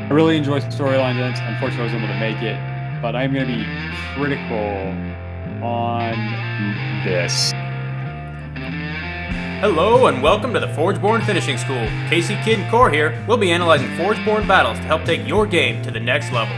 I really enjoy storyline events. Unfortunately, I was able to make it, but I'm going to be critical on this. Hello and welcome to the Forgeborn Finishing School. Casey, Kid, and Core here. We'll be analyzing Forgeborn battles to help take your game to the next level.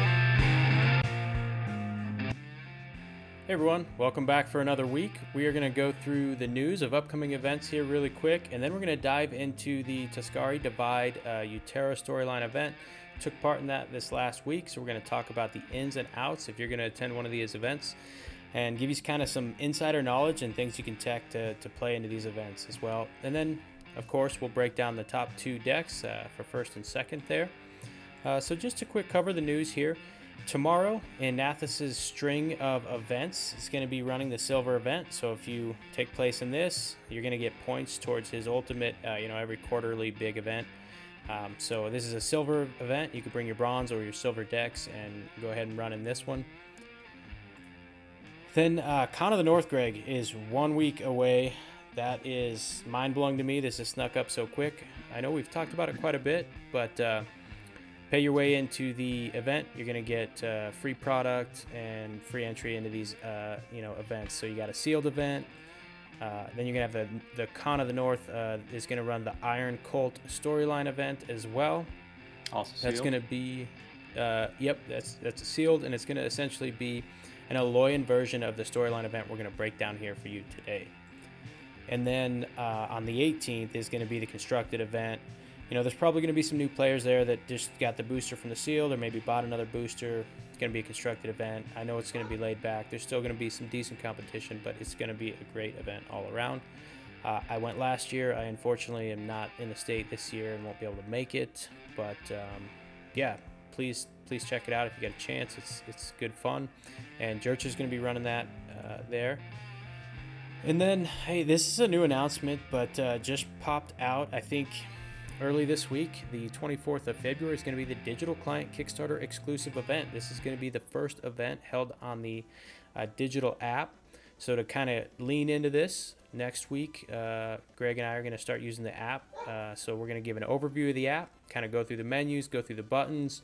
Hey everyone, welcome back for another week. We are going to go through the news of upcoming events here really quick, and then we're going to dive into the Tuskari Divide Utera storyline event. Took part in that this last week, so we're going to talk about the ins and outs if you're going to attend one of these events, and give you kind of some insider knowledge and things you can tech to play into these events as well. And then, of course, we'll break down the top two decks for first and second there. So just to quick cover the news here. Tomorrow in Nathis's string of events, he's going to be running the silver event. So if you take place in this, you're going to get points towards his ultimate, every quarterly big event. So this is a silver event. You could bring your bronze or your silver decks and go ahead and run in this one. Then Con of the North, Greg, is 1 week away. That is mind-blowing to me. This has snuck up so quick. I know we've talked about it quite a bit, but pay your way into the event. You're going to get free product and free entry into these events. So you got a sealed event. Then you're going to have the Con of the North is going to run the Iron Cult storyline event as well. Also That's sealed. going to be, that's sealed, and it's going to essentially be an Aloyan version of the storyline event we're going to break down here for you today. And then on the 18th is going to be the constructed event. You know, there's probably going to be some new players there that just got the booster from the sealed or maybe bought another booster. It's going to be a constructed event. I know it's going to be laid back. There's still going to be some decent competition, but it's going to be a great event all around. I went last year. I unfortunately am not in the state this year and won't be able to make it. But yeah, please check it out if you get a chance. It's good fun. And Jurch is going to be running that there. And then, hey, this is a new announcement, but just popped out, I think, early this week. The 24th of February is going to be the Digital Client Kickstarter exclusive event. This is going to be the first event held on the digital app. So to kind of lean into this, next week, Greg and I are going to start using the app. So we're going to give an overview of the app, kind of go through the menus, go through the buttons,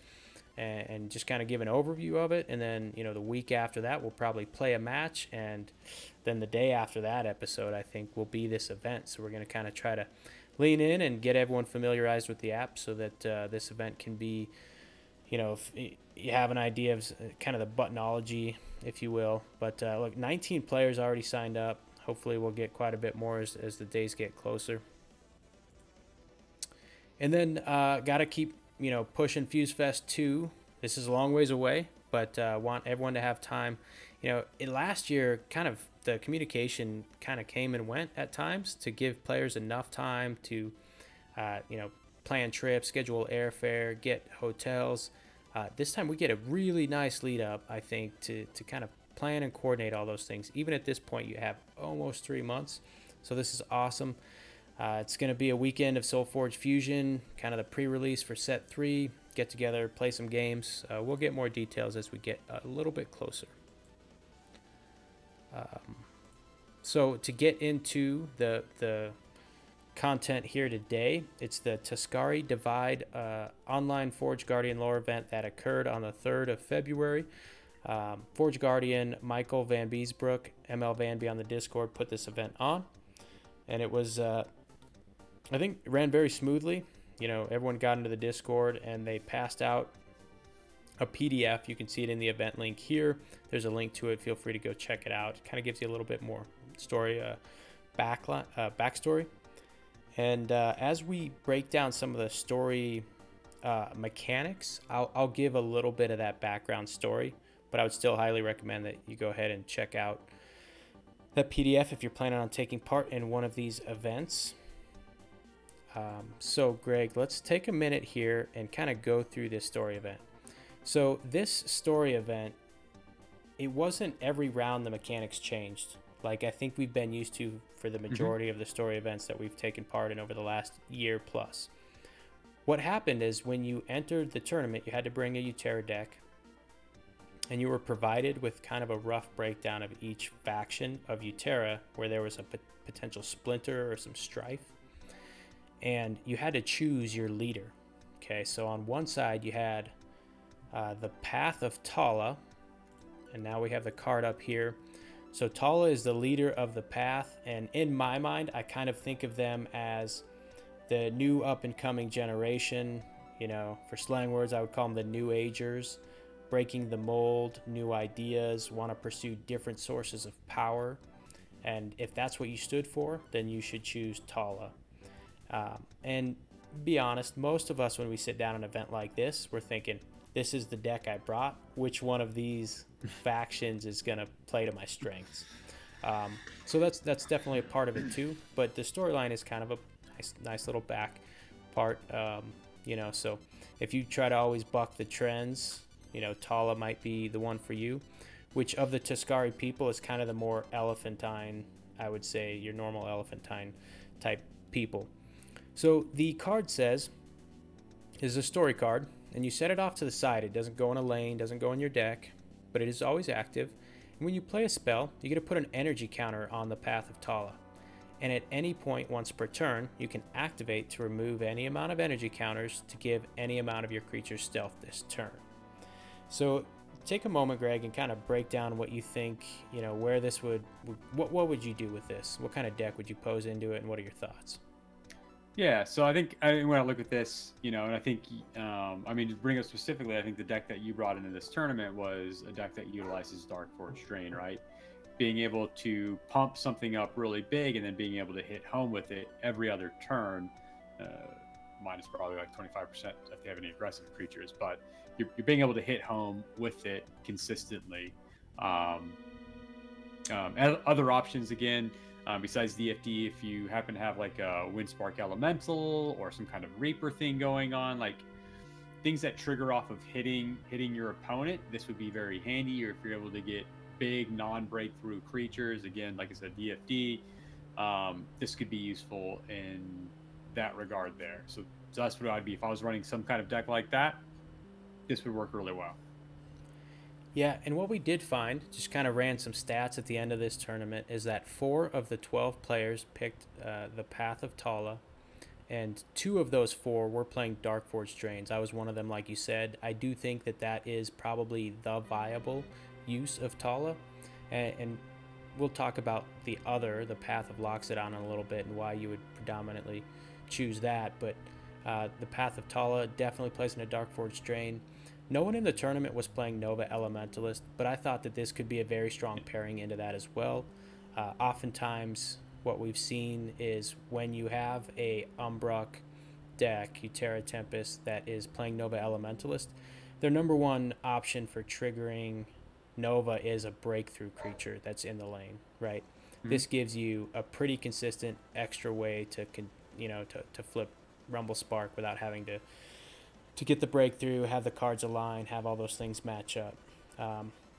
and just kind of give an overview of it. And then, the week after that, we'll probably play a match. And then the day after that episode, I think, will be this event. So we're going to kind of try to lean in and get everyone familiarized with the app so that this event can be, if you have an idea of kind of the buttonology, if you will. But look, 19 players already signed up. Hopefully we'll get quite a bit more as the days get closer. And then got to keep, pushing FuseFest 2. This is a long ways away, but want everyone to have time. Last year, kind of the communication kind of came and went at times to give players enough time to, plan trips, schedule airfare, get hotels. This time we get a really nice lead up, I think, to kind of plan and coordinate all those things. Even at this point, you have almost 3 months. So this is awesome. It's going to be a weekend of Solforge Fusion, kind of the pre-release for Set 3. Get together, play some games. We'll get more details as we get a little bit closer. So to get into the content here today, it's the Tuskari Divide online Forge Guardian lore event that occurred on the 3rd of February. Forge Guardian Michael Van Beesbrook, ML Vanby on the Discord, put this event on. And it was, I think, it ran very smoothly. Everyone got into the Discord and they passed out a PDF. You can see it in the event link here. There's a link to it. Feel free to go check it out. It kind of gives you a little bit more story, backstory. And as we break down some of the story mechanics, I'll give a little bit of that background story, but I would still highly recommend that you go ahead and check out that PDF if you're planning on taking part in one of these events. So Greg, let's take a minute here and kind of go through this story event. So this story event, it wasn't every round the mechanics changed, like I think we've been used to for the majority of the story events that we've taken part in over the last year plus. What happened is when you entered the tournament, you had to bring a Utera deck, and you were provided with kind of a rough breakdown of each faction of Utera where there was a potential splinter or some strife. And you had to choose your leader. Okay, so on one side you had the Path of Tala, and now we have the card up here. So Tala is the leader of the path, and in my mind, I kind of think of them as the new up-and-coming generation. You know, for slang words, I would call them the New Agers, breaking the mold, new ideas, want to pursue different sources of power. And if that's what you stood for, then you should choose Tala. And be honest, most of us, when we sit down an event like this, we're thinking, this is the deck I brought. Which one of these factions is going to play to my strengths? So that's definitely a part of it too. But the storyline is kind of a nice little back part. You know, so if you try to always buck the trends, you know, Tala might be the one for you. Which of the Tuskari people is kind of the more elephantine, I would say, your normal elephantine type people. So the card says, is a story card, and you set it off to the side. It doesn't go in a lane, doesn't go in your deck, but it is always active. And when you play a spell, you get to put an energy counter on the Path of Tala. And at any point once per turn, you can activate to remove any amount of energy counters to give any amount of your creature's stealth this turn. So take a moment, Greg, and kind of break down what you think, you know, where this would, what would you do with this? What kind of deck would you pose into it, and what are your thoughts? Yeah, so I think when I look at this, you know, and I think, I mean, to bring up specifically, I think the deck that you brought into this tournament was a deck that utilizes Dark Forge Drain, right? Being able to pump something up really big and then being able to hit home with it every other turn, minus probably like 25% if they have any aggressive creatures, but you're being able to hit home with it consistently. Other options, again, besides DFD, if you happen to have like a Windspark Elemental or some kind of Reaper thing going on, like things that trigger off of hitting your opponent, this would be very handy. Or if you're able to get big non-breakthrough creatures, again, like I said, DFD, this could be useful in that regard there. So that's what I'd be if I was running some kind of deck like that. This would work really well. Yeah, and what we did find, just kind of ran some stats at the end of this tournament, is that 4 of the 12 players picked the Path of Tala, and 2 of those 4 were playing Dark Forge Drains. I was one of them, like you said. I do think that is probably the viable use of Tala, and we'll talk about the Path of Loxodon, in a little bit, and why you would predominantly choose that. But the Path of Tala definitely plays in a Dark Forge Drain. No one in the tournament was playing Nova Elementalist, but I thought that this could be a very strong pairing into that as well. Oftentimes, what we've seen is when you have a Umbrock deck, Terra Tempest, that is playing Nova Elementalist, their number one option for triggering Nova is a breakthrough creature that's in the lane, right? Mm-hmm. This gives you a pretty consistent extra way to flip Rumble Spark without having to get the breakthrough, have the cards align, have all those things match up.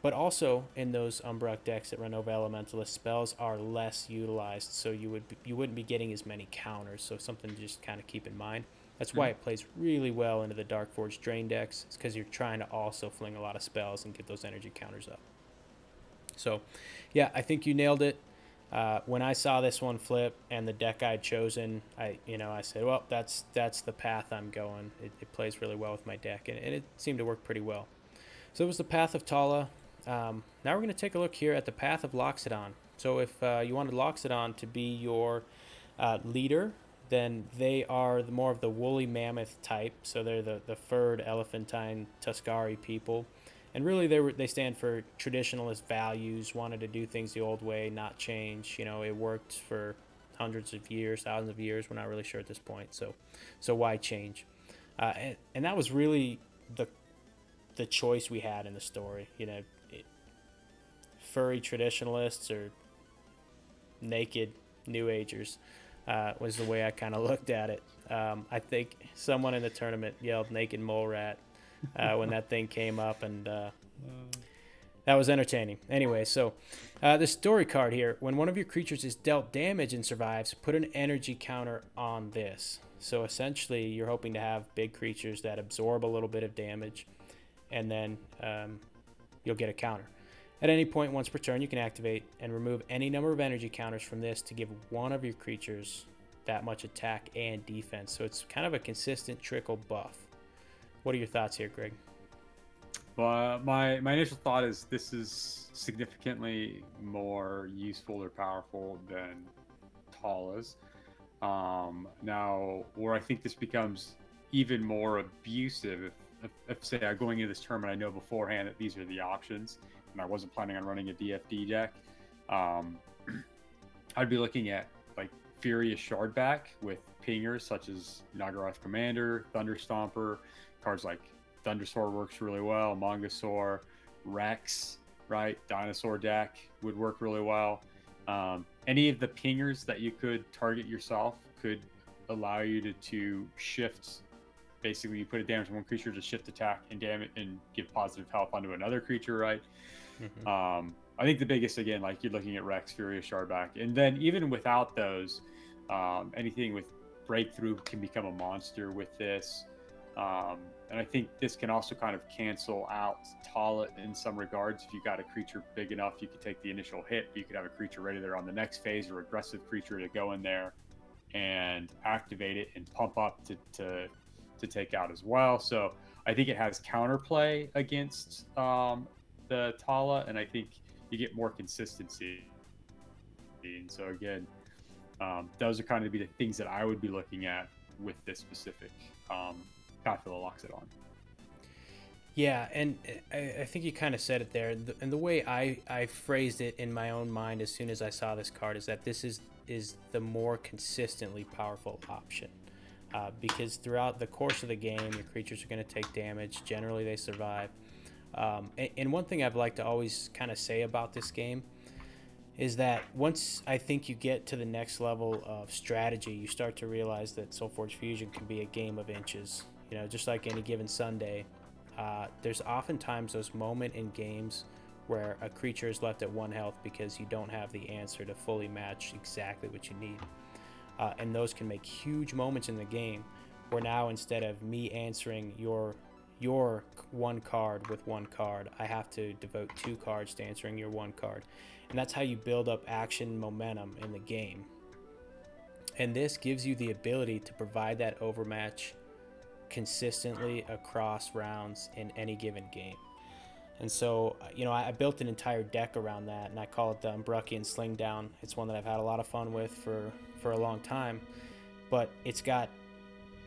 But also in those Umbrock decks that run Nova Elementalist, spells are less utilized, so you wouldn't be getting as many counters. So something to just kind of keep in mind. That's why it plays really well into the Dark Forge Drain decks. It's because you're trying to also fling a lot of spells and get those energy counters up. So, yeah, I think you nailed it. When I saw this one flip and the deck I'd chosen, I said, well, that's the path I'm going. It plays really well with my deck, and it seemed to work pretty well. So it was the Path of Tala. Now we're going to take a look here at the Path of Loxodon. So if you wanted Loxodon to be your leader, then they are more of the woolly mammoth type. So they're the furred elephantine Tuskari people. And really, they stand for traditionalist values, wanted to do things the old way, not change. You know, it worked for hundreds of years, thousands of years. We're not really sure at this point. So why change? And that was really the choice we had in the story. You know, furry traditionalists or naked New Agers was the way I kind of looked at it. I think someone in the tournament yelled "naked mole rat" when that thing came up, and that was entertaining. Anyway, so the story card here: when one of your creatures is dealt damage and survives, put an energy counter on this. So essentially, you're hoping to have big creatures that absorb a little bit of damage, and then you'll get a counter. At any point once per turn, you can activate and remove any number of energy counters from this to give one of your creatures that much attack and defense. So it's kind of a consistent trickle buff. What are your thoughts here, Greg? Well, my initial thought is this is significantly more useful or powerful than Tala's. Now, where I think this becomes even more abusive, if say I'm going into this tournament, I know beforehand that these are the options, and I wasn't planning on running a DFD deck. I'd be looking at like Furious Shardback with pingers such as Nagaroth Commander, Thunder Stomper, cards like Thundersaur works really well, Mongosaur, Rex, right? Dinosaur deck would work really well. Any of the pingers that you could target yourself could allow you to shift. Basically, you put a damage on one creature to shift attack and damage and give positive health onto another creature, right? Mm-hmm. I think the biggest, again, like you're looking at Rex, Furious Shardback, and then even without those, anything with Breakthrough can become a monster with this. And I think this can also kind of cancel out Tala in some regards. If you got a creature big enough, you could take the initial hit. You could have a creature ready there on the next phase, or aggressive creature to go in there and activate it and pump up to take out as well. So I think it has counterplay against the Tala, and I think you get more consistency. And so again, those are kind of the things that I would be looking at with this specific Path of the Loxodon. Yeah, and I think you kind of said it there. And the way I phrased it in my own mind as soon as I saw this card is that this is the more consistently powerful option. Because throughout the course of the game, your creatures are going to take damage. Generally, they survive. And one thing I've liked to always kind of say about this game is that once I think you get to the next level of strategy, you start to realize that Solforge Fusion can be a game of inches. You know, just like any given Sunday, there's oftentimes those moments in games where a creature is left at 1 health because you don't have the answer to fully match exactly what you need. And those can make huge moments in the game where now instead of me answering your 1 card with 1 card, I have to devote 2 cards to answering your 1 card. And that's how you build up action momentum in the game. And this gives you the ability to provide that overmatch consistently across rounds in any given game. And so, you know, I built an entire deck around that, and I call it the Umbruckian Sling Down. It's one that I've had a lot of fun with for a long time, but it's got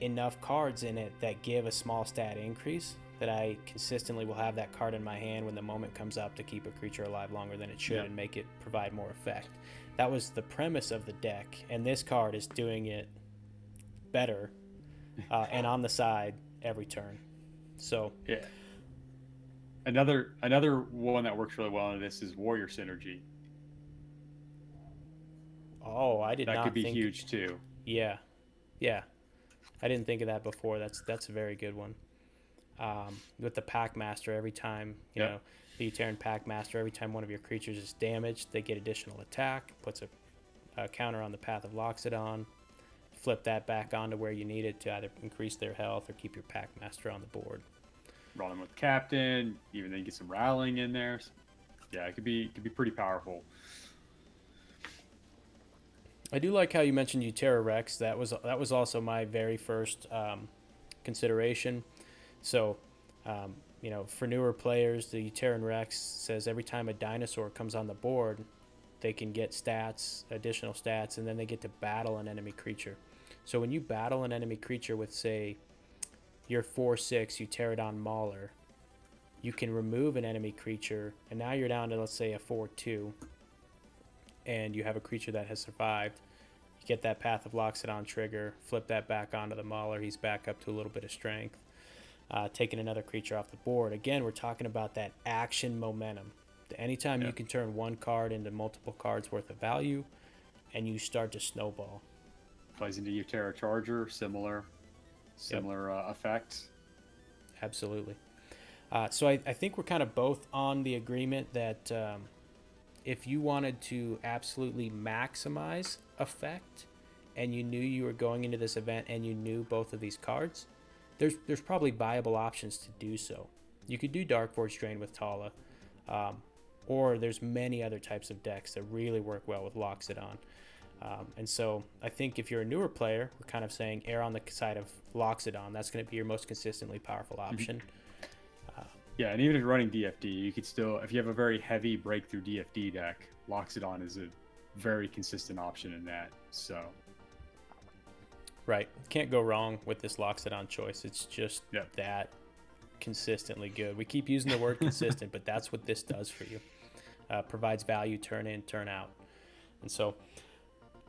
enough cards in it that give a small stat increase that I consistently will have that card in my hand when the moment comes up to keep a creature alive longer than it should and make it provide more effect. That was the premise of the deck, and this card is doing it better and on the side every turn. So yeah. Another one that works really well in this is Warrior Synergy. Oh, I did not think... That could be huge too. Yeah. I didn't think of that before. That's a very good one. With the Pack Master, every time, you know, the Uteran Pack Master, every time one of your creatures is damaged, they get additional attack, puts a counter on the Path of Loxodon, flip that back onto where you need it to either increase their health or keep your Pack Master on the board. Rolling with Captain, even then you get some Rallying in there. Yeah, it could be pretty powerful. I do like how you mentioned Utera Rex. That was also my very first consideration. So, you know, for newer players, the Uteran Rex says every time a dinosaur comes on the board, they can get stats, additional stats, and then they get to battle an enemy creature. So when you battle an enemy creature with, say, your 4/6 Uterodon Mauler, you can remove an enemy creature, and now you're down to, let's say, a 4/2, and you have a creature that has survived. You get that Path of Loxodon trigger, flip that back onto the Mauler, he's back up to a little bit of strength, taking another creature off the board. Again, we're talking about that action momentum. Anytime you can turn 1 card into multiple cards worth of value, and you start to snowball. Plays into Utera Charger, similar effect. Absolutely. So I think we're kind of both on the agreement that if you wanted to absolutely maximize effect and you knew you were going into this event and you knew both of these cards, there's probably viable options to do so. You could do Dark Forge Drain with Tala, or there's many other types of decks that really work well with Loxodon. And so I think if you're a newer player, we're kind of saying err on the side of Loxodon. That's going to be your most consistently powerful option. Yeah, and even if you're running DFD, you could still, if you have a very heavy breakthrough DFD deck, Loxodon is a very consistent option in that. So, right, can't go wrong with this Loxodon choice. It's just that consistently good. We keep using the word consistent, but that's what this does for you. Provides value turn in, turn out. And so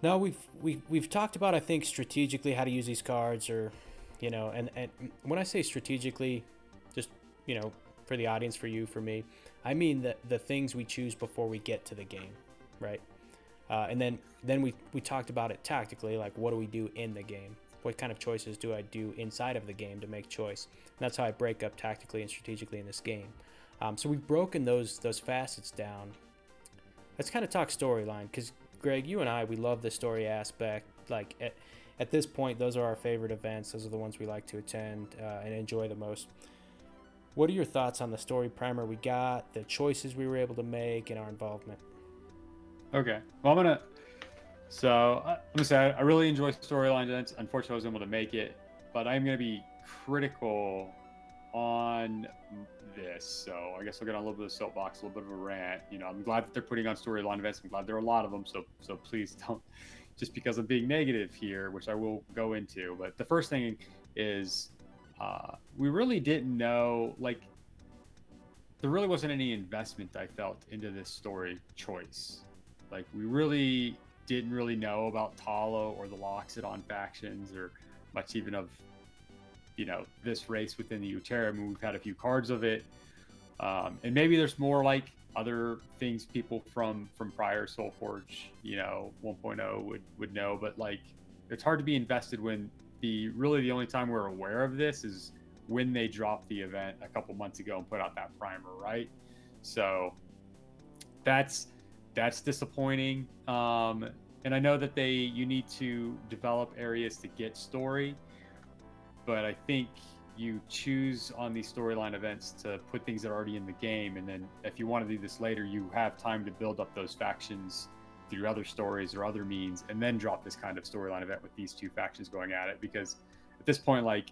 now we've talked about, I think, strategically how to use these cards, or and when I say strategically, just for the audience, for you, for me, I mean the things we choose before we get to the game, right? And then we talked about it tactically, like what do we do in the game? What kind of choices do I do inside of the game to make choice? And that's how I break up tactically and strategically in this game. So we've broken those facets down. Let's kind of talk storyline, because Greg, you and I, we love the story aspect. Like at this point, those are our favorite events. Those are the ones we like to attend and enjoy the most. What are your thoughts on the story primer we got, the choices we were able to make, and our involvement? Okay. Well, I'm gonna say I really enjoy storyline events. Unfortunately, I wasn't able to make it, but I'm gonna be critical on this. So I guess I'll get on a little bit of soapbox, a little bit of a rant. I'm glad that they're putting on storyline events. I'm glad there are a lot of them. So please don't, just because I'm being negative here, which I will go into. But the first thing is, we really didn't know, like, there really wasn't any investment I felt into this story choice. Like, we really didn't really know about Talo or the Loxodon factions, or much even of this race within the Utera. I mean, we've had a few cards of it, and maybe there's more like other things people from prior Solforge 1.0 would know, but like, it's hard to be invested when the only time we're aware of this is when they dropped the event a couple months ago and put out that primer, right? So that's disappointing. And I know that you need to develop areas to get story, but I think you choose on these storyline events to put things that are already in the game, and then if you want to do this later, you have time to build up those factions through other stories or other means, and then drop this kind of storyline event with these two factions going at it. Because at this point, like,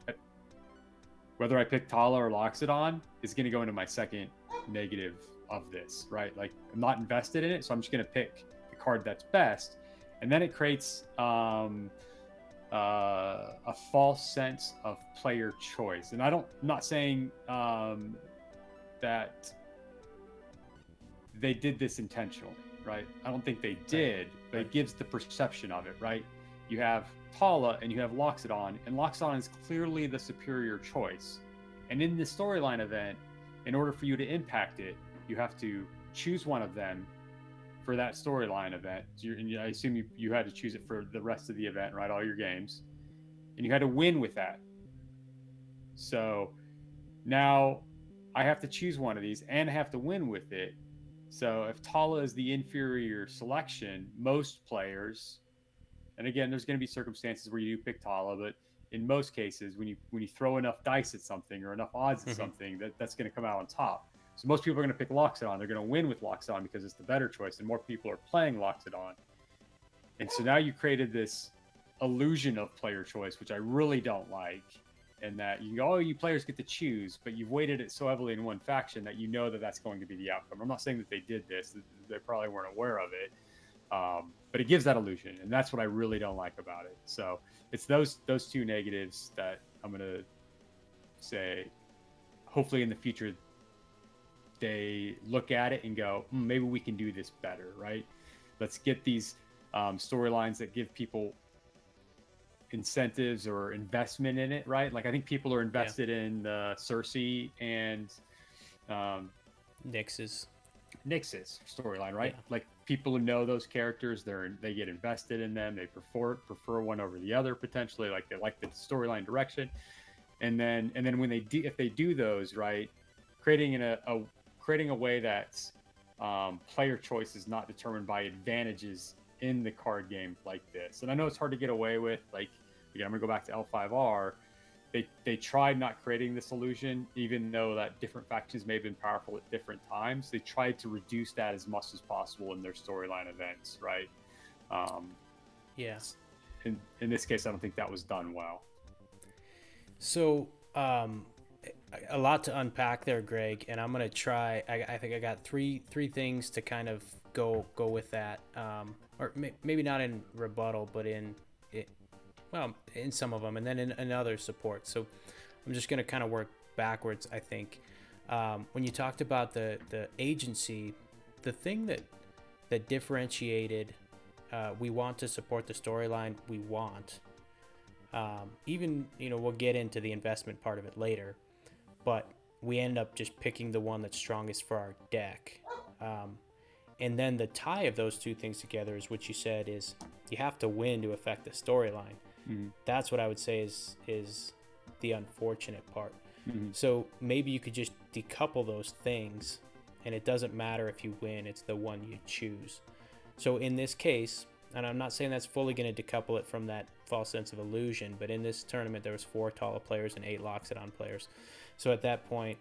whether I pick Tala or Loxodon is going to go into my second negative of this, right? Like, I'm not invested in it, so I'm just going to pick the card that's best, and then it creates a false sense of player choice. And I'm not saying that they did this intentionally, right? I don't think they did, but it gives the perception of it, right? You have Tala and you have Loxodon, and Loxodon is clearly the superior choice. And in the storyline event, in order for you to impact it, you have to choose one of them for that storyline event. And I assume you had to choose it for the rest of the event, right? All your games. And you had to win with that. So now I have to choose one of these and I have to win with it. So if Tala is the inferior selection, most players, and again, there's going to be circumstances where you do pick Tala, but in most cases, when you throw enough dice at something or enough odds at something, that's going to come out on top. So most people are going to pick Loxodon. They're going to win with Loxodon because it's the better choice, and more people are playing Loxodon. And so now you created this illusion of player choice, which I really don't like. And that you players get to choose, but you've weighted it so heavily in one faction that you know that that's going to be the outcome. I'm not saying that they did this; they probably weren't aware of it, but it gives that illusion, and that's what I really don't like about it. So it's those two negatives that I'm gonna say. Hopefully, in the future, they look at it and go, maybe we can do this better, right? Let's get these storylines that give people incentives or investment in it, right? Like, I think people are invested in Cersei and Nyx's storyline, right? Like, people who know those characters, they get invested in them. They prefer one over the other potentially. Like, they like the storyline direction, and then when if they do those right, creating a way that's player choice is not determined by advantages in the card game like this. And I know it's hard to get away with. Like, again, I'm gonna go back to L5R. They tried not creating this illusion, even though that different factions may have been powerful at different times. They tried to reduce that as much as possible in their storyline events, right? Yeah. In this case, I don't think that was done well. So, a lot to unpack there, Greg, and I'm gonna try. I think I got three things to kind of go with that, or maybe not in rebuttal, but in it, well, in some of them, and then in other support. So, I'm just gonna kind of work backwards. I think when you talked about the agency, the thing that differentiated, we want to support the storyline we want. Even, we'll get into the investment part of it later, but we end up just picking the one that's strongest for our deck. And then the tie of those two things together is what you said is you have to win to affect the storyline. Mm-hmm. That's what I would say is the unfortunate part. Mm-hmm. So maybe you could just decouple those things, and it doesn't matter if you win, it's the one you choose. So in this case, and I'm not saying that's fully going to decouple it from that false sense of illusion, but in this tournament there was 4 Tala players and 8 Loxodon players. So at that point,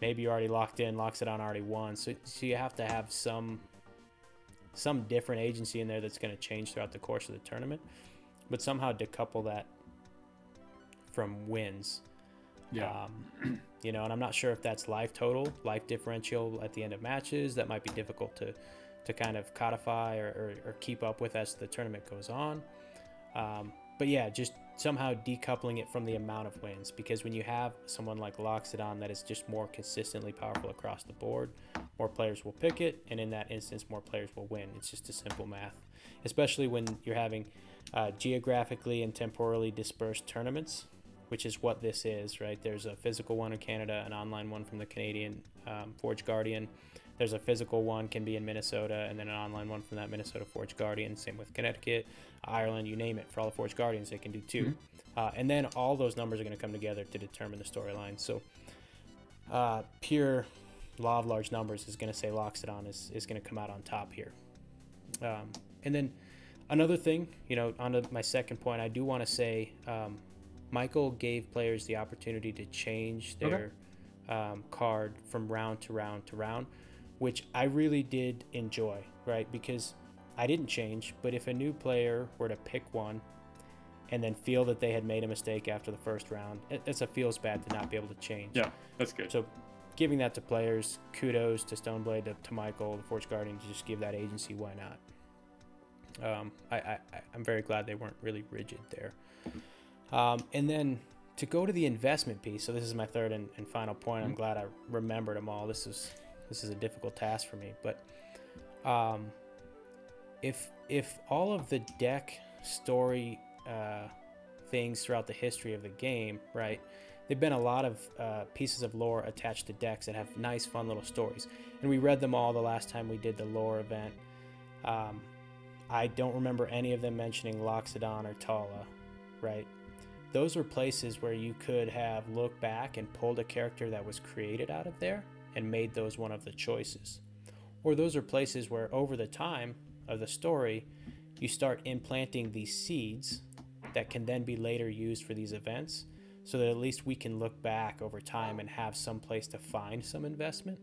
maybe you're already locked in, Loxodon already won. So you have to have some different agency in there that's going to change throughout the course of the tournament, but somehow decouple that from wins. Yeah. And I'm not sure if that's life total, life differential at the end of matches. That might be difficult to kind of codify or keep up with as the tournament goes on. But yeah, just somehow decoupling it from the amount of wins, because when you have someone like Loxodon that is just more consistently powerful across the board, more players will pick it, and in that instance, more players will win. It's just a simple math, especially when you're having geographically and temporally dispersed tournaments, which is what this is, right? There's a physical one in Canada, an online one from the Canadian Forge Guardian. There's a physical one, can be in Minnesota, and then an online one from that Minnesota Forge Guardian. Same with Connecticut, Ireland, you name it. For all the Forge Guardians, they can do too. Mm-hmm. And then all those numbers are going to come together to determine the storyline. So pure law of large numbers is going to say Loxodon is going to come out on top here. And then another thing, on to my second point, I do want to say Michael gave players the opportunity to change their card from round to round to round, which I really did enjoy, right? Because I didn't change, but if a new player were to pick one and then feel that they had made a mistake after the first round, it feels bad to not be able to change. Yeah, that's good. So giving that to players, kudos to Stoneblade, to Michael, the Forge Guardian, to just give that agency, why not? I'm very glad they weren't really rigid there. And then to go to the investment piece, so this is my third and final point. I'm glad I remembered them all. This is a difficult task for me, but if all of the deck story things throughout the history of the game, right, there've been a lot of pieces of lore attached to decks that have nice, fun little stories, and we read them all the last time we did the lore event. I don't remember any of them mentioning Loxodon or Tala, right? Those are places where you could have looked back and pulled a character that was created out of there and made those one of the choices. Or those are places where over the time of the story, you start implanting these seeds that can then be later used for these events, so that at least we can look back over time and have some place to find some investment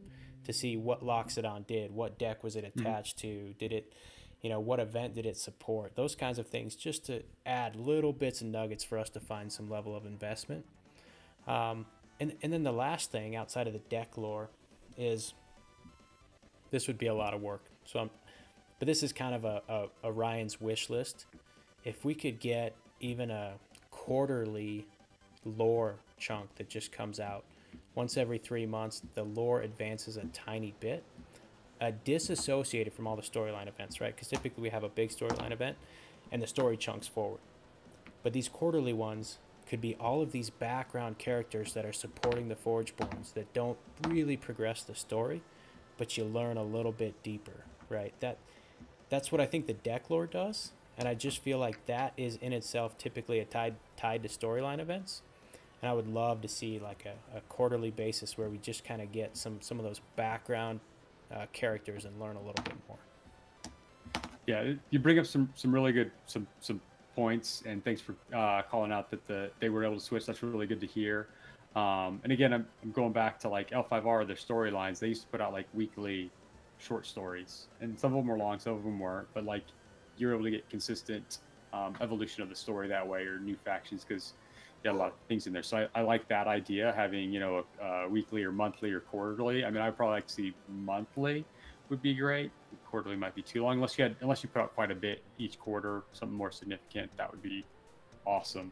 to see what Loxodon did, what deck was it attached to, did it, what event did it support, those kinds of things, just to add little bits and nuggets for us to find some level of investment. And then the last thing outside of the deck lore is, this would be a lot of work. But this is kind of a Ryan's wish list. If we could get even a quarterly lore chunk that just comes out once every 3 months, the lore advances a tiny bit, disassociated from all the storyline events, right? Because typically we have a big storyline event and the story chunks forward. But these quarterly ones could be all of these background characters that are supporting the Forgeborns that don't really progress the story, but you learn a little bit deeper, right? That's what I think the deck lore does, and I just feel like that is in itself typically tied to storyline events. And I would love to see like a quarterly basis where we just kind of get some of those background characters and learn a little bit more. Yeah, you bring up some really good some points, and thanks for calling out that they were able to switch. That's really good to hear. And again, I'm going back to like L5R, their storylines. They used to put out like weekly short stories, and some of them were long, some of them weren't. But like you're able to get consistent evolution of the story that way, or new factions, because you got a lot of things in there. So I like that idea, having, you know, a weekly or monthly or quarterly. I mean, I'd probably like to see monthly would be great. Quarterly might be too long, unless you put out quite a bit each quarter, something more significant. That would be awesome.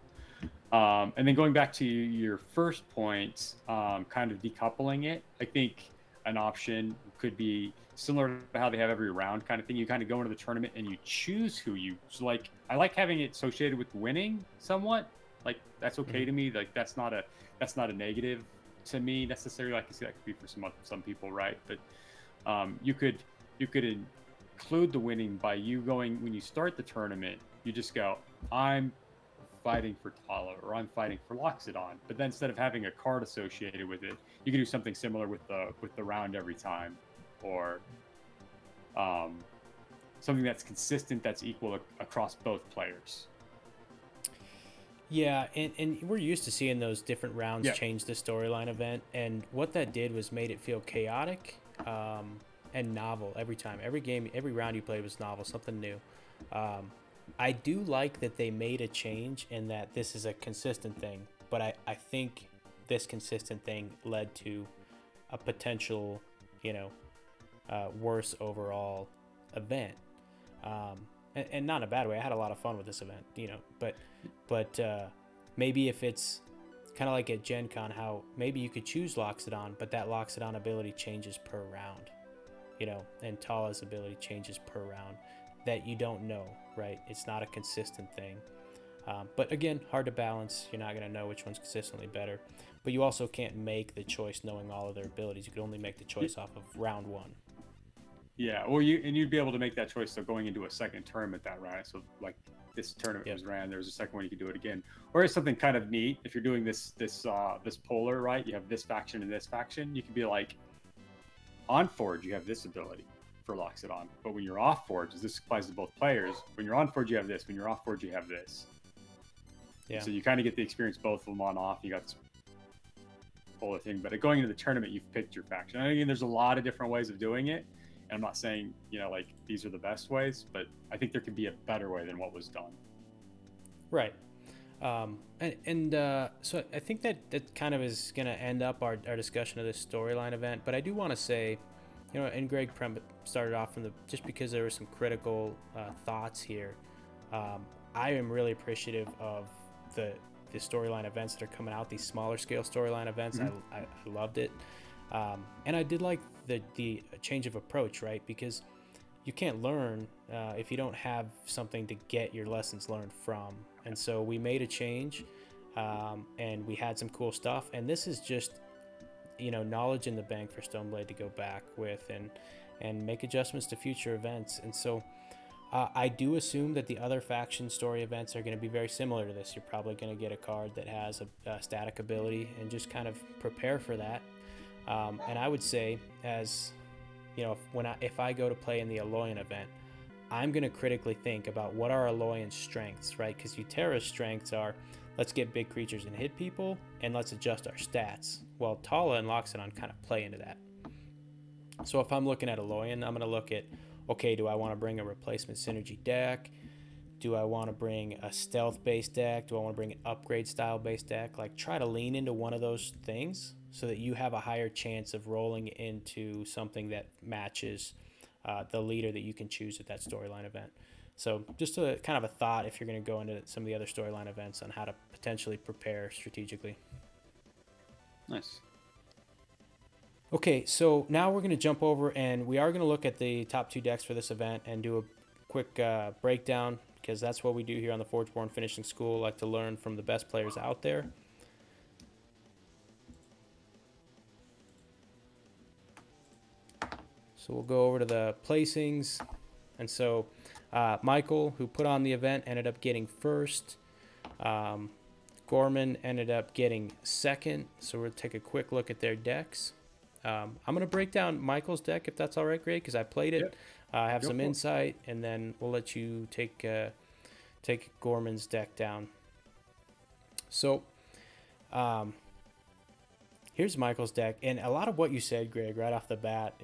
And then going back to your first point, kind of decoupling it, I think an option could be similar to how they have every round kind of thing. You kind of go into the tournament and you choose who you, so like, I like having it associated with winning somewhat. Like, that's okay to me. Like, that's not a negative to me necessarily. Like, I see that could be for some people, right? But you could include the winning by you going, when you start the tournament, you just go, I'm fighting for Tala, or I'm fighting for Loxodon. But then instead of having a card associated with it, you can do something similar with the round every time, or something that's consistent, that's equal across both players. Yeah, and we're used to seeing those different rounds change the storyline event, and what that did was made it feel chaotic and novel every time. Every game, every round you played was novel, something new. I do like that they made a change in that this is a consistent thing, but I think this consistent thing led to a potential, worse overall event. And not in a bad way. I had a lot of fun with this event, but maybe if it's kind of like at Gen Con, how maybe you could choose Loxodon, but that Loxodon ability changes per round, and Tala's ability changes per round, that you don't know, right? It's not a consistent thing. But again, hard to balance. You're not going to know which one's consistently better, but you also can't make the choice knowing all of their abilities. You could only make the choice off of round one. Yeah, well, you'd be able to make that choice, so going into a second tournament that round. So like this tournament was ran, there was a second one, you could do it again. Or it's something kind of neat if you're doing this polar, right? You have this faction and this faction. You could be like, on Forge you have this ability for Loxodon, but when you're off Forge, this applies to both players. When you're on Forge, you have this. When you're off Forge, you have this. Yeah. So you kind of get the experience both of them on off. You got this polar thing, but going into the tournament, you've picked your faction. I mean, there's a lot of different ways of doing it. I'm not saying, like these are the best ways, but I think there could be a better way than what was done. Right. So I think that kind of is going to end up our discussion of this storyline event. But I do want to say, and Greg started off from just because there were some critical thoughts here. I am really appreciative of the storyline events that are coming out, these smaller scale storyline events. Mm-hmm. I loved it. And I did like the change of approach, right? Because you can't learn if you don't have something to get your lessons learned from. And so we made a change, and we had some cool stuff. And this is just, knowledge in the bank for Stoneblade to go back with and make adjustments to future events. And so I do assume that the other faction story events are going to be very similar to this. You're probably going to get a card that has a static ability, and just kind of prepare for that. And I would say, as if I go to play in the Aloyan event, I'm going to critically think about what are Aloyan's strengths, right? Because Utera's strengths are, let's get big creatures and hit people, and let's adjust our stats. Well, Tala and Loxodon kind of play into that. So if I'm looking at Aloyan, I'm going to look at, okay, do I want to bring a replacement synergy deck? Do I want to bring a stealth-based deck? Do I want to bring an upgrade-style-based deck? Like, try to lean into one of those things so that you have a higher chance of rolling into something that matches the leader that you can choose at that storyline event. So just a kind of a thought if you're going to go into some of the other storyline events on how to potentially prepare strategically. Nice. Okay, so now we're going to jump over, and we are going to look at the top 2 decks for this event and do a quick breakdown, because that's what we do here on the Forgeborn Finishing School. Like to learn from the best players out there. So we'll go over to the placings. And so Michael, who put on the event, ended up getting first. Gorman ended up getting second. So we'll take a quick look at their decks. I'm going to break down Michael's deck, if that's all right, Greg, because I played it. Yep. I have some insight, and then we'll let you take Gorman's deck down. So here's Michael's deck, and a lot of what you said, Greg, right off the bat,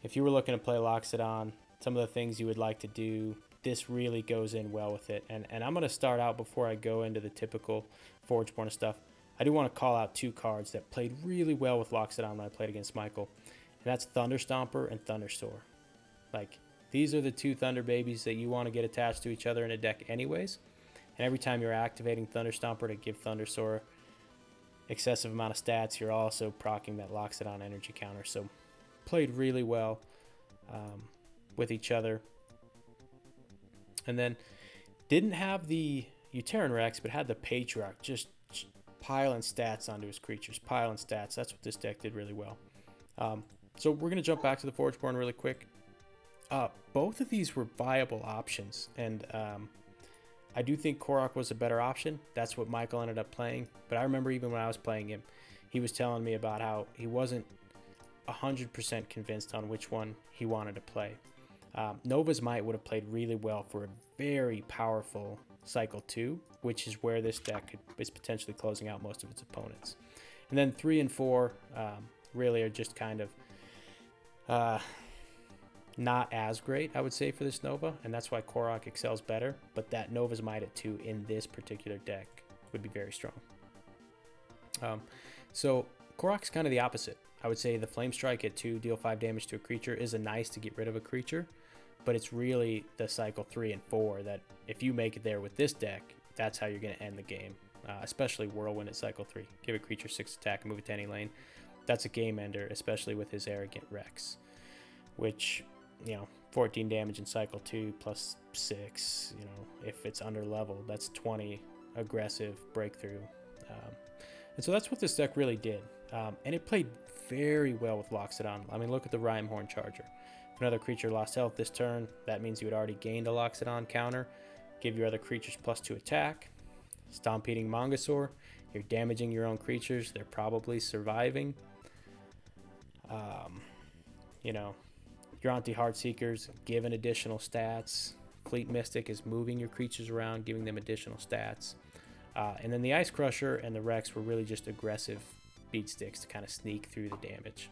if you were looking to play Loxodon, some of the things you would like to do, this really goes in well with it. And I'm going to start out, before I go into the typical Forgeborn stuff, I do want to call out 2 cards that played really well with Loxodon when I played against Michael. And that's Thunder Stomper and Thundersoar. Like, these are the 2 Thunder babies that you want to get attached to each other in a deck anyways. And every time you're activating Thunder Stomper to give Thundersoar excessive amount of stats, you're also proccing that Loxodon energy counter. So played really well with each other. And then didn't have the Uteran Rex, but had the Patriarch, just piling stats onto his creatures, piling stats. That's what this deck did really well. So we're going to jump back to the Forgeborn really quick. Both of these were viable options, and I do think Korok was a better option. That's what Michael ended up playing. But I remember even when I was playing him, he was telling me about how he wasn't 100% convinced on which one he wanted to play. Nova's Might would have played really well for a very powerful Cycle 2, which is where this deck is potentially closing out most of its opponents. And then 3 and 4 really are just kind of not as great, I would say, for this Nova, and that's why Korok excels better. But that Nova's Might at 2 in this particular deck would be very strong. So Korok's kind of the opposite. I would say the Flame Strike at 2, deal 5 damage to a creature, is a nice to get rid of a creature, but it's really the Cycle 3 and 4 that, if you make it there with this deck, that's how you're going to end the game, especially Whirlwind at Cycle 3. Give a creature 6 attack and move it to any lane. That's a game ender, especially with his Arrogant Rex, which, 14 damage in Cycle 2 plus 6, if it's under level, that's 20 aggressive breakthrough. And so that's what this deck really did. And it played very well with Loxodon. I mean, look at the Rhyhorn Charger. If another creature lost health this turn, that means you had already gained a Loxodon counter. Give your other creatures +2 attack. Stomp-eating Mongosaur. You're damaging your own creatures. They're probably surviving. Your Anti-Heartseekers give an additional stats. Fleet Mystic is moving your creatures around, giving them additional stats. And then the Ice Crusher and the Rex were really just aggressive beat sticks to kind of sneak through the damage.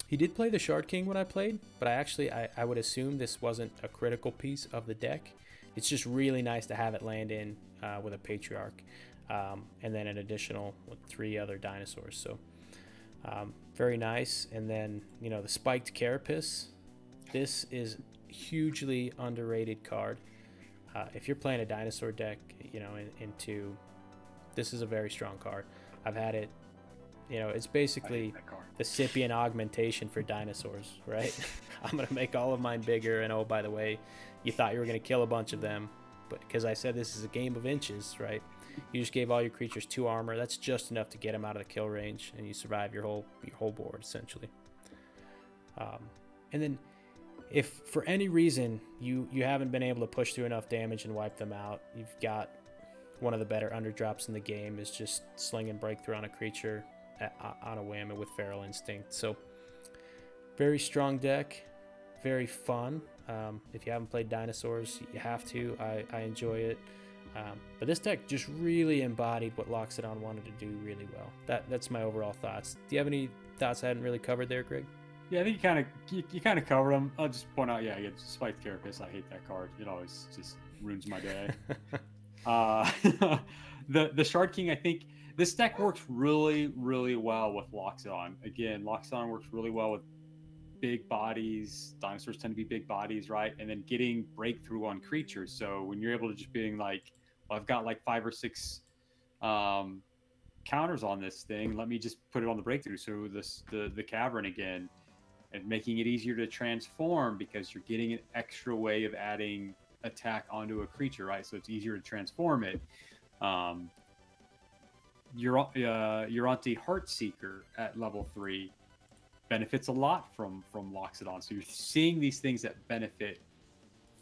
He did play the Shard King when I played, but I would assume this wasn't a critical piece of the deck. It's just really nice to have it land in with a Patriarch, and then an additional 3 other dinosaurs. So very nice. And then the Spiked Carapace. This is hugely underrated card. If you're playing a dinosaur deck, into this is a very strong card. I've had it. It's basically the Scythian augmentation for dinosaurs, right? I'm going to make all of mine bigger, and oh, by the way, you thought you were going to kill a bunch of them, but because I said this is a game of inches, right? You just gave all your creatures 2 armor. That's just enough to get them out of the kill range, and you survive your whole board, essentially. And then if for any reason you haven't been able to push through enough damage and wipe them out, you've got one of the better underdrops in the game is just sling and breakthrough on a creature on a whim and with Feral Instinct. So very strong deck, very fun. If you haven't played dinosaurs, you have to. I enjoy it. But this deck just really embodied what Loxodon wanted to do really well. That's my overall thoughts. Do you have any thoughts I hadn't really covered there, Greg? Yeah, I think you kind of covered them. I'll just point out, Spiked Carapace. I hate that card. It always just ruins my day. The Shard King, I think this deck works really, really well with Loxodon. Again, Loxodon works really well with big bodies. Dinosaurs tend to be big bodies, right? And then getting breakthrough on creatures. So when you're able to just being like, well, I've got like 5 or 6 counters on this thing. Let me just put it on the breakthrough. So the cavern again, and making it easier to transform because you're getting an extra way of adding attack onto a creature, right? So it's easier to transform it. Your Anti-Heartseeker at level 3 benefits a lot from Loxodon. So you're seeing these things that benefit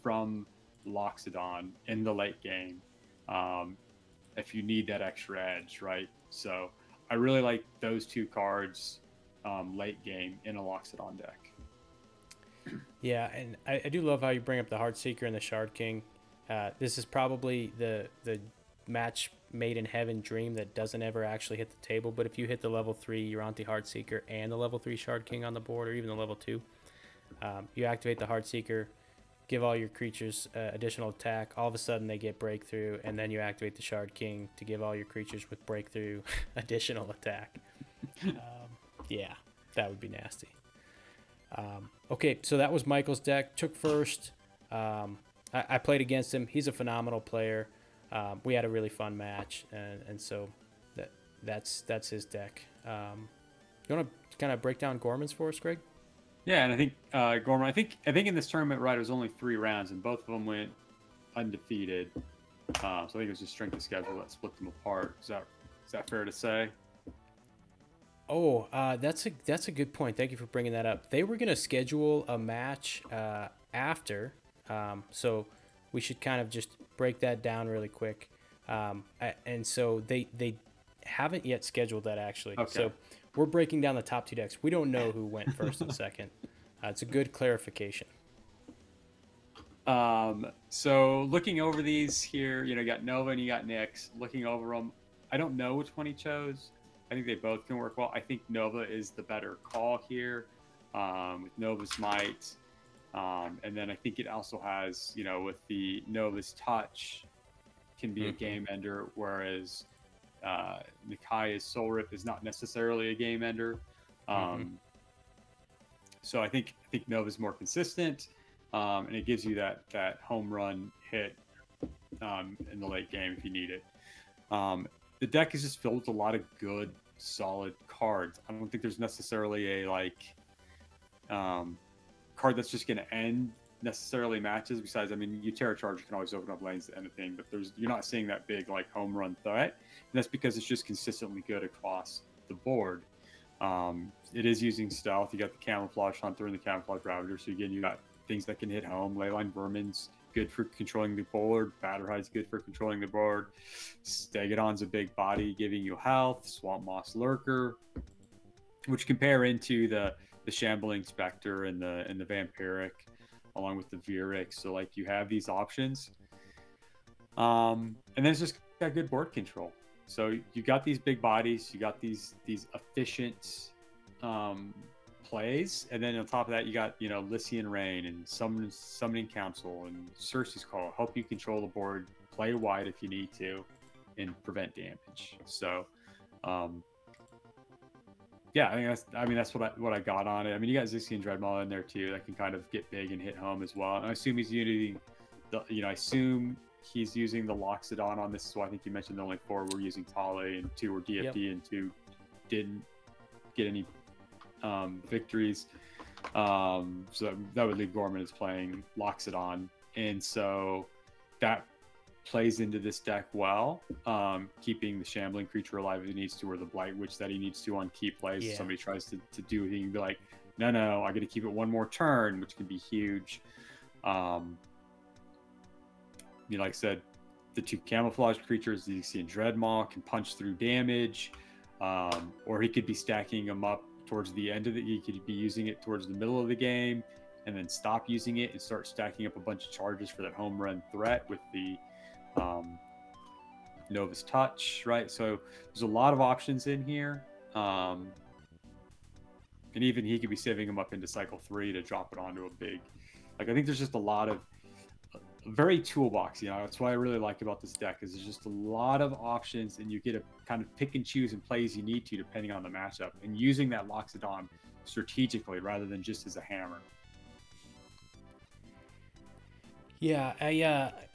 from Loxodon in the late game, if you need that extra edge, right? So I really like those 2 cards late game in a Loxodon deck. Yeah, and I do love how you bring up the Heartseeker and the Shard King. This is probably the match made in heaven dream that doesn't ever actually hit the table. But if you hit the level 3 your Anti-Heartseeker and the level 3 Shard King on the board, or even the level 2, You activate the Heartseeker, give all your creatures additional attack. All of a sudden, they get breakthrough, and then you activate the Shard King to give all your creatures with breakthrough additional attack. Yeah, that would be nasty. Okay, so that was Michael's deck. Took first. I played against him. He's a phenomenal player. We had a really fun match, and so that's his deck. You want to kind of break down Gorman's for us, Greg? Yeah, and I think Gorman. I think in this tournament, right, it was only 3 rounds, and both of them went undefeated. So I think it was just strength of schedule that split them apart. Is that fair to say? Oh, that's a good point. Thank you for bringing that up. They were going to schedule a match after, so we should kind of just break that down really quick. And so they haven't yet scheduled that, actually. Okay. So we're breaking down the top 2 decks. We don't know who went first and second. It's a good clarification. So looking over these here, you got Nova and you got Nyx. Looking over them, I don't know which one he chose. I think they both can work well. I think Nova is the better call here, with Nova's Might. And then I think it also has, with the Nova's Touch, can be a game ender, whereas Nikai's Soul Rip is not necessarily a game ender. So I think Nova's more consistent, and it gives you that home run hit in the late game if you need it. The deck is just filled with a lot of good, solid cards. I don't think there's necessarily a card that's just going to end necessarily matches. Besides, your Terra Charger can always open up lanes to end a thing, but you're not seeing that big home run threat, and that's because it's just consistently good across the board. It is using stealth. You got the Camouflage Hunter and the Camouflage Ravager, so again, you got things that can hit home. Leyline Vermin's good for controlling the board. Batterhide's good for controlling the board. Stegodon's a big body giving you health. Swamp Moss Lurker, which compare into the Shambling Spectre and the Vampiric, along with the Viric. So you have these options, and then it's just got good board control. So you got these big bodies, you got these efficient plays, and then on top of that, you got Lycian Rain and Summoning Council and Circe's Call help you control the board, play wide if you need to, and prevent damage. So, yeah, that's what I got on it. You got Zixian Dreadmaw in there too that can kind of get big and hit home as well. And I assume he's using I assume he's using the Loxodon on this. So I think you mentioned only 4 were using Tale and 2 were DFD, and 2 didn't get any victories. So that would leave Gorman as playing Loxodon, and so that plays into this deck well, keeping the Shambling creature alive if he needs to, or the Blight Witch that he needs to on key plays. Yeah. If somebody tries to do it, he can be like, no, I got to keep it one more turn, which can be huge. Like I said, the 2 Camouflage creatures, the Zixian Dreadmaw, can punch through damage, or he could be stacking them up towards the end of it. He could be using it towards the middle of the game and then stop using it and start stacking up a bunch of charges for that home run threat with the Nova's Touch, right? So there's a lot of options in here, and even he could be saving them up into cycle 3 to drop it onto a big, I think there's just a lot of very toolbox. That's what I really like about this deck, is there's just a lot of options, and you get to kind of pick and choose and play as you need to depending on the matchup, and using that Loxodon strategically rather than just as a hammer. Yeah,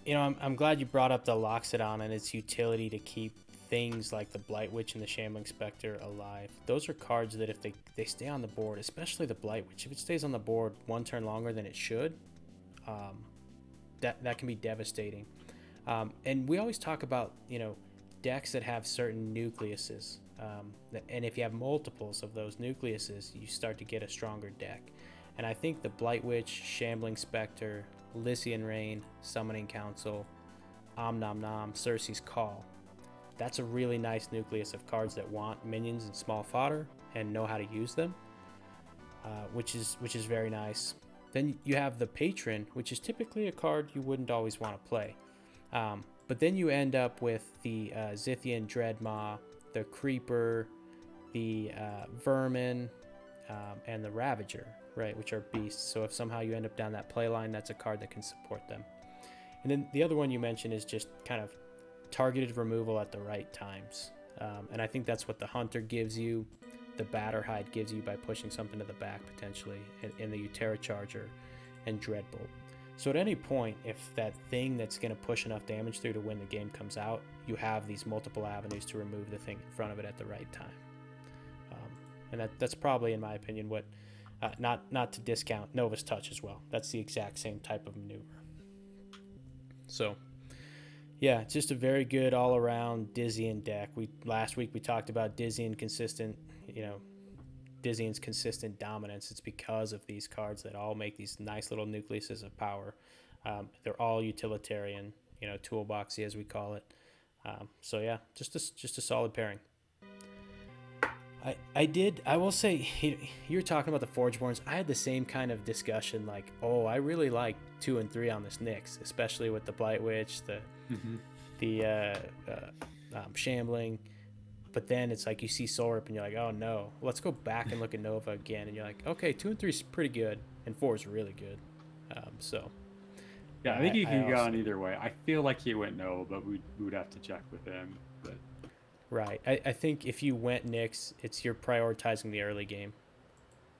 I'm glad you brought up the Loxodon and its utility to keep things like the Blight Witch and the Shambling Spectre alive. Those are cards that if they stay on the board, especially the Blight Witch, if it stays on the board 1 turn longer than it should, that can be devastating. And we always talk about decks that have certain nucleuses, and if you have multiples of those nucleuses, you start to get a stronger deck. And I think the Blight Witch, Shambling Spectre, Lycian Rain, Summoning Council, Om Nom Nom, Circe's Call, that's a really nice nucleus of cards that want minions and small fodder and know how to use them, which is very nice. Then you have the Patron, which is typically a card you wouldn't always want to play. But then you end up with the Zithian Dreadmaw, the Creeper, the Vermin, and the Ravager. right, which are beasts. So if somehow you end up down that play line, that's a card that can support them. And then the other one you mentioned is just kind of targeted removal at the right times. And I think that's what the Hunter gives you, the Batterhide gives you by pushing something to the back potentially, and the Utera Charger and Dreadbolt. So at any point, if that thing that's going to push enough damage through to win the game comes out, you have these multiple avenues to remove the thing in front of it at the right time. And that's probably, in my opinion, what, not to discount Nova's Touch as well. That's the exact same type of maneuver. So, yeah, it's just a very good all-around Dizzying deck. Last week we talked about Dizzying's consistent dominance. It's because of these cards that all make these nice little nucleuses of power. They're all utilitarian, toolboxy as we call it. So yeah, just a solid pairing. I will say, you're talking about the Forgeborns. I had the same kind of discussion, like, oh, I really like 2 and 3 on this Nyx, especially with the Blight Witch, the Shambling. But then it's like you see Soul Rip and you're like, oh no, let's go back and look at Nova again. And you're like, okay, 2 and 3 is pretty good, and 4 is really good. Yeah, I think he could go on either way. I feel like he went Nova, but we would have to check with him. But right, I think if you went Nyx, you're prioritizing the early game.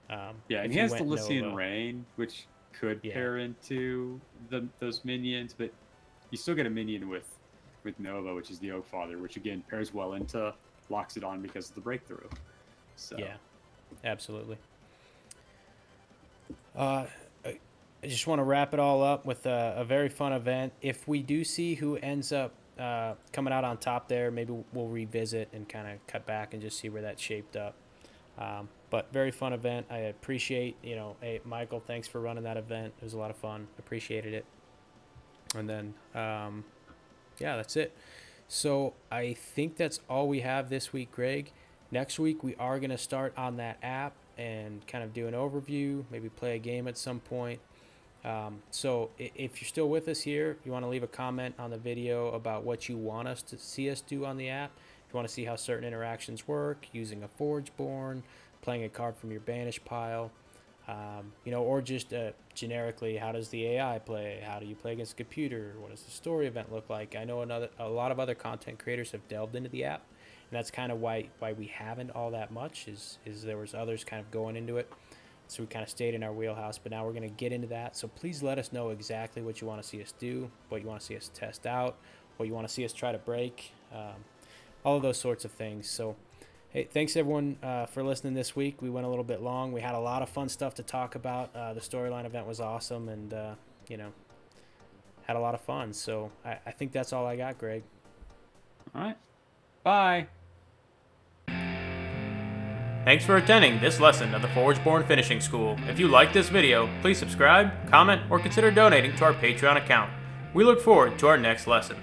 Yeah, and he has the Lycian Rain, which could pair into those minions, but you still get a minion with Nova, which is the Oak Father, which again pairs well into Locks It On because of the breakthrough. So yeah, absolutely. I just want to wrap it all up with a very fun event. If we do see who ends up coming out on top there, maybe we'll revisit and kind of cut back and just see where that shaped up. But very fun event. I appreciate, hey, Michael, thanks for running that event. It was a lot of fun. Appreciated it. And then, yeah, that's it. So I think that's all we have this week, Greg. Next week, we are going to start on that app and kind of do an overview, maybe play a game at some point. So if you're still with us here, you want to leave a comment on the video about what you want us to see us do on the app. If you want to see how certain interactions work, using a Forgeborn, playing a card from your banish pile, or just generically, how does the AI play? How do you play against a computer? What does the story event look like? I know a lot of other content creators have delved into the app, and that's kind of why we haven't all that much, is there was others kind of going into it. So we kind of stayed in our wheelhouse, but now we're going to get into that. So please let us know exactly what you want to see us do, what you want to see us test out, what you want to see us try to break, all of those sorts of things. So, hey, thanks everyone for listening this week. We went a little bit long. We had a lot of fun stuff to talk about. The storyline event was awesome, and, had a lot of fun. So I think that's all I got, Greg. All right. Bye. Thanks for attending this lesson of the Forgeborn Finishing School. If you like this video, please subscribe, comment, or consider donating to our Patreon account. We look forward to our next lesson.